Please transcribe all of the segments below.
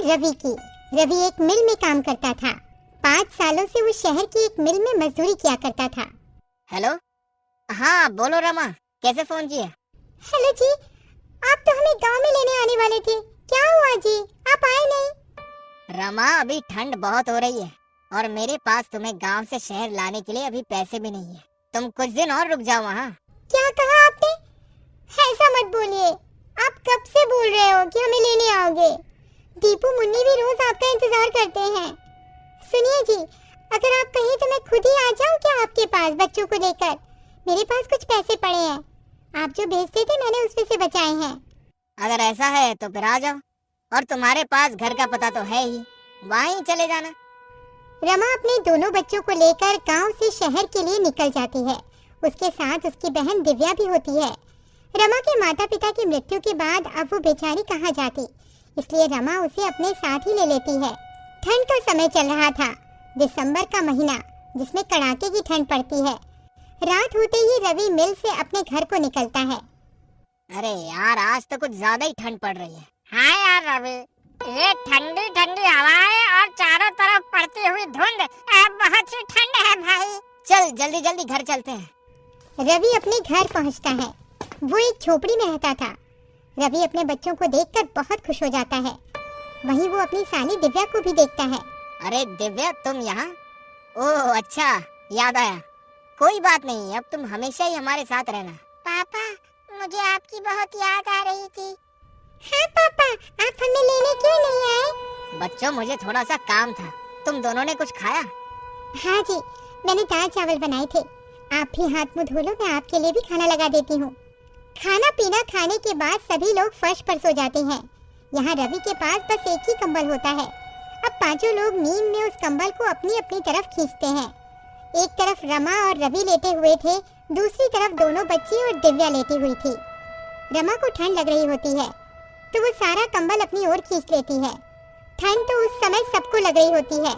रवि की। रवि एक मिल में काम करता था। 5 सालों से वो शहर की एक मिल में मजदूरी किया करता था। हेलो, हाँ बोलो रमा, कैसे फोन किया? हेलो जी, आप तो हमें गांव में लेने आने वाले थे, क्या हुआ जी, आप आए नहीं? रमा, अभी ठंड बहुत हो रही है और मेरे पास तुम्हें गांव से शहर लाने के लिए अभी पैसे भी नहीं है। तुम कुछ दिन और रुक जाओ वहाँ। क्या कहा आपने? ऐसा मत बोलिए, आप कब से बोल रहे हो कि हमें लेने आओगे? दीपू मुन्नी भी रोज आपका इंतजार करते हैं। सुनिए जी, अगर आप कहें तो मैं खुद ही आ जाऊं क्या आपके पास बच्चों को लेकर? मेरे पास कुछ पैसे पड़े हैं, आप जो भेजते थे मैंने उसमें से बचाए हैं। अगर ऐसा है तो फिर आ जाओ, और तुम्हारे पास घर का पता तो है ही, वहीं चले जाना। रमा अपने दोनों बच्चों को लेकर गांव से शहर के लिए निकल जाती है। उसके साथ उसकी बहन दिव्या भी होती है। रमा के माता पिता की मृत्यु के बाद अब वो बेचारी कहाँ जाती, इसलिए रमा उसे अपने साथ ही ले लेती है। ठंड का समय चल रहा था, दिसंबर का महीना, जिसमें कड़ाके की ठंड पड़ती है। रात होते ही रवि मिल से अपने घर को निकलता है। अरे यार, आज तो कुछ ज्यादा ही ठंड पड़ रही है। हाँ यार रवि, ये ठंडी ठंडी हवाएं और चारों तरफ पड़ती हुई धुंध, बहुत सी ठंड है भाई। चल जल्दी जल्दी घर चलते हैं। रवि अपने घर पहुंचता है। वो एक झोपड़ी में रहता था। रवि अपने बच्चों को देखकर बहुत खुश हो जाता है। वहीं वो अपनी साली दिव्या को भी देखता है। अरे दिव्या, तुम यहाँ? ओह अच्छा, याद आया। कोई बात नहीं, अब तुम हमेशा ही हमारे साथ रहना। पापा, मुझे आपकी बहुत याद आ रही थी। हाँ पापा, आप हमें लेने क्यों नहीं आए? बच्चों, मुझे थोड़ा सा काम था। तुम दोनों ने कुछ खाया? हाँ जी, मैंने दाल चावल बनाए थे। आप भी हाथ मुंह धो लो, मैं आपके लिए भी खाना लगा देती हूँ। खाना पीना खाने के बाद सभी लोग फर्श पर सो जाते हैं। यहाँ रवि के पास बस एक ही कंबल होता है। अब पांचों लोग नींद में उस कंबल को अपनी अपनी तरफ खींचते हैं। एक तरफ रमा और रवि लेटे हुए थे, दूसरी तरफ दोनों बच्ची और दिव्या लेटी हुई थी। रमा को ठंड लग रही होती है तो वो सारा कंबल अपनी ओर खींच लेती है। ठंड तो उस समय सबको लग रही होती है,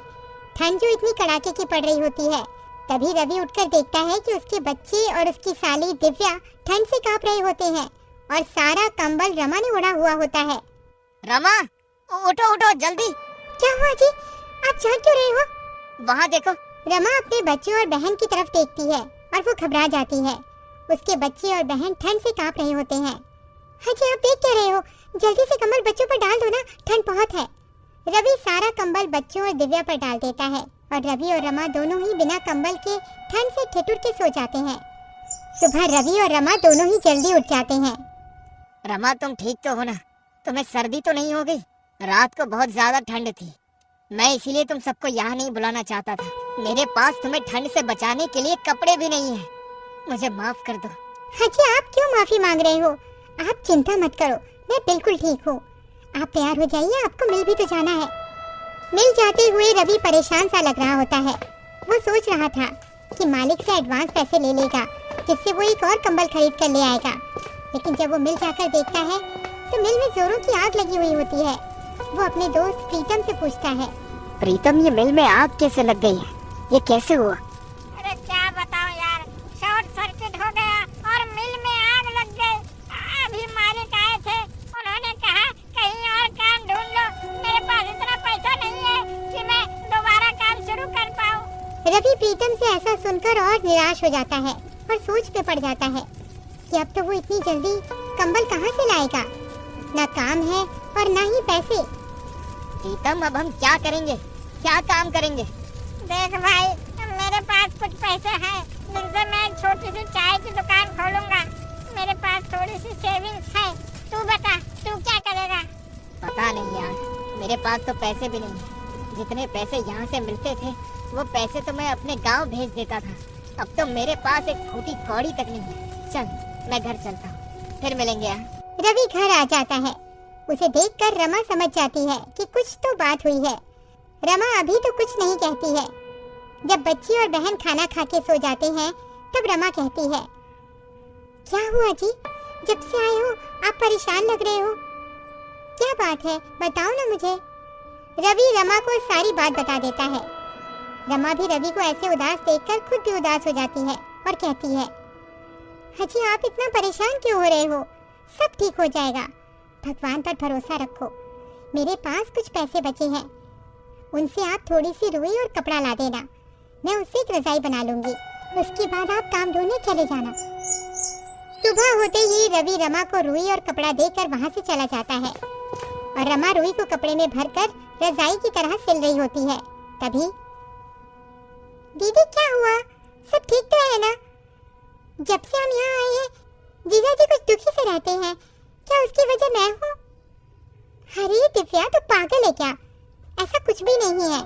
ठंड जो इतनी कड़ाके की पड़ रही होती है। तभी रवि उठकर देखता है कि उसके बच्चे और उसकी साली दिव्या ठंड से कांप रहे होते हैं और सारा कंबल रमा ने उड़ा हुआ होता है। रमा, उठो उठो जल्दी। क्या हुआ जी, आप जाग क्यों रहे हो? वहाँ देखो। रमा अपने बच्चों और बहन की तरफ देखती है और वो घबरा जाती है। उसके बच्चे और बहन ठंड से कांप रहे होते हैं। हाँ जी, आप देख क्या रहे हो? जल्दी से कंबल बच्चों पर डाल दो ना, ठंड बहुत है। रवि सारा कंबल बच्चों और दिव्या पर डाल देता है और रवि और रमा दोनों ही बिना कंबल के ठंड से ठिठुर के सो जाते हैं। सुबह रवि और रमा दोनों ही जल्दी उठ जाते हैं। रमा, तुम ठीक तो हो ना? तुम्हें सर्दी तो नहीं हो गई? रात को बहुत ज्यादा ठंड थी, मैं इसीलिए तुम सबको यहाँ नहीं बुलाना चाहता था। मेरे पास तुम्हें ठंड से बचाने के लिए कपड़े भी नहीं है, मुझे माफ कर दो। हाँ जी, आप क्यों माफी मांग रहे हो? आप चिंता मत करो, मैं बिल्कुल ठीक हूँ। आप तैयार हो जाइए, आपको मिल भी तो जाना है। मिल जाते हुए रवि परेशान सा लग रहा होता है। वो सोच रहा था कि मालिक से एडवांस पैसे ले लेगा, जिससे वो एक और कंबल खरीद कर ले आएगा। लेकिन जब वो मिल जाकर देखता है तो मिल में जोरों की आग लगी हुई होती है। वो अपने दोस्त प्रीतम से पूछता है, प्रीतम, ये मिल में आग कैसे लग गई है? ये कैसे हुआ? अरे क्या बताऊं यार, शॉर्ट सर्किट हो गया और मिल में आग लग गई। अभी मालिक आए थे, उन्होंने कहा कहीं और काम ढूंढ लो। मेरे पास इतना पैसा नहीं है कि मैं दोबारा काम शुरू कर पाऊं। रवि प्रीतम से ऐसा सुनकर और निराश हो जाता है और सोच पे पड़ जाता है कि अब तो वो इतनी जल्दी कंबल कहाँ से लाएगा। ना काम है और ना ही पैसे। प्रीतम, अब हम क्या करेंगे, क्या काम करेंगे? देख भाई, मेरे पास कुछ पैसे हैं जिनसे मैं एक छोटी सी चाय की दुकान खोलूंगा। मेरे पास थोड़ी सी सेविंग्स है। तू बता, तू क्या करेगा? पता नहीं यार, मेरे पास तो पैसे भी नहीं है। जितने पैसे यहाँ से मिलते थे वो पैसे तो मैं अपने गांव भेज देता था। अब तो मेरे पास एक फूटी कौड़ी तक नहीं है। चल, मैं घर चलता हूँ, फिर मिलेंगे यहाँ। रवि घर आ जाता है। उसे देखकर रमा समझ जाती है कि कुछ तो बात हुई है। रमा अभी तो कुछ नहीं कहती है। जब बच्ची और बहन खाना खा के सो जाते हैं तब रमा कहती है, क्या हुआ जी, जब से आए हो आप परेशान लग रहे हो, क्या बात है, बताओ ना मुझे। रवि रमा को सारी बात बता देता है। रमा भी रवि को ऐसे उदास देखकर खुद भी उदास हो जाती है और कहती है, हाजी आप इतना परेशान क्यों हो रहे हो, सब ठीक हो जाएगा, भगवान पर भरोसा रखो। मेरे पास कुछ पैसे बचे हैं, उनसे आप थोड़ी सी रुई और कपड़ा ला देना, मैं उससे एक रजाई बना लूंगी। उसके बाद आप काम ढूंढने चले जाना। सुबह होते ही रवि रमा को रुई और कपड़ा देकर वहाँ से चला जाता है और रमा रुई को कपड़े में भरकर रजाई की तरह सिल रही होती है। तभी दीदी क्या हुआ, सब ठीक तो है ना? जब से हम यहाँ आए हैं जीजा जी कुछ दुखी से रहते हैं, क्या उसकी वजह मैं हूँ? अरे दिव्या तू पागल है क्या? ऐसा कुछ भी नहीं है,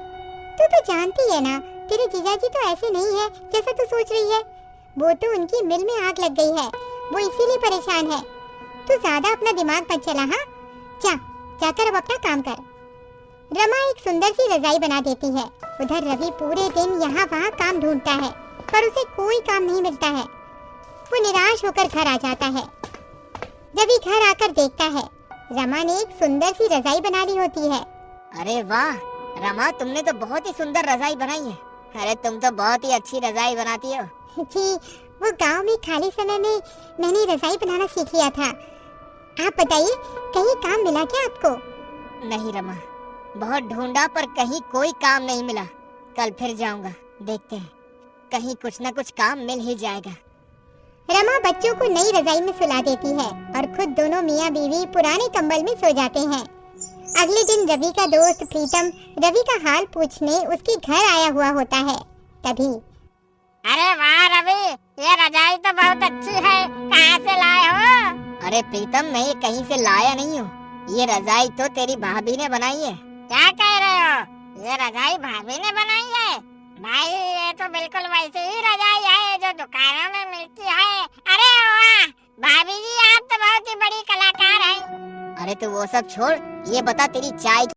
तू तो जानती है ना तेरे जीजा जी तो ऐसे नहीं है जैसा तू सोच रही है। वो तो उनकी मिल में आग लग गई है, वो इसीलिए परेशान है। तू ज्यादा अपना दिमाग मत चला, हाँ? जाकर अब अपना काम कर। रमा एक सुंदर सी रजाई बना देती है। उधर रवि पूरे दिन यहाँ वहाँ काम ढूंढता है पर उसे कोई काम नहीं मिलता है। वो निराश होकर घर आ जाता है। रवि घर आकर देखता है रमा ने एक सुंदर सी रजाई बना ली होती है। अरे वाह रमा, तुमने तो बहुत ही सुंदर रजाई बनाई है। अरे तुम तो बहुत ही अच्छी रजाई बनाती हो। जी, वो गांव में खाली समय में मैंने रजाई बनाना सीख लिया था। आप बताइए कहीं काम मिला क्या आपको? नहीं रमा, बहुत ढूंढा पर कहीं कोई काम नहीं मिला। कल फिर जाऊंगा, देखते हैं कहीं कुछ न कुछ काम मिल ही जाएगा। रमा बच्चों को नई रजाई में सुला देती है और खुद दोनों मियाँ बीवी पुराने कंबल में सो जाते हैं। अगले दिन रवि का दोस्त प्रीतम रवि का हाल पूछने उसके घर आया हुआ होता है। तभी अरे वाह रवि, ये रजाई तो बहुत अच्छी है, कहाँ से लाए हो? अरे प्रीतम, मैं ये कहीं से लाया नहीं हूँ, ये रजाई तो तेरी भाभी ने बनाई है। क्या कह रहे हो? ये रजाई भाभी ने बनाई है? भाई ये तो बिल्कुल वैसी ही रजाई है जो दुकानों में मिलती है। अरे वाह भाभी जी, आप तो बहुत ही बड़ी कलाकार हैं। अरे तू वो सब छोड़, ये बता तेरी चाय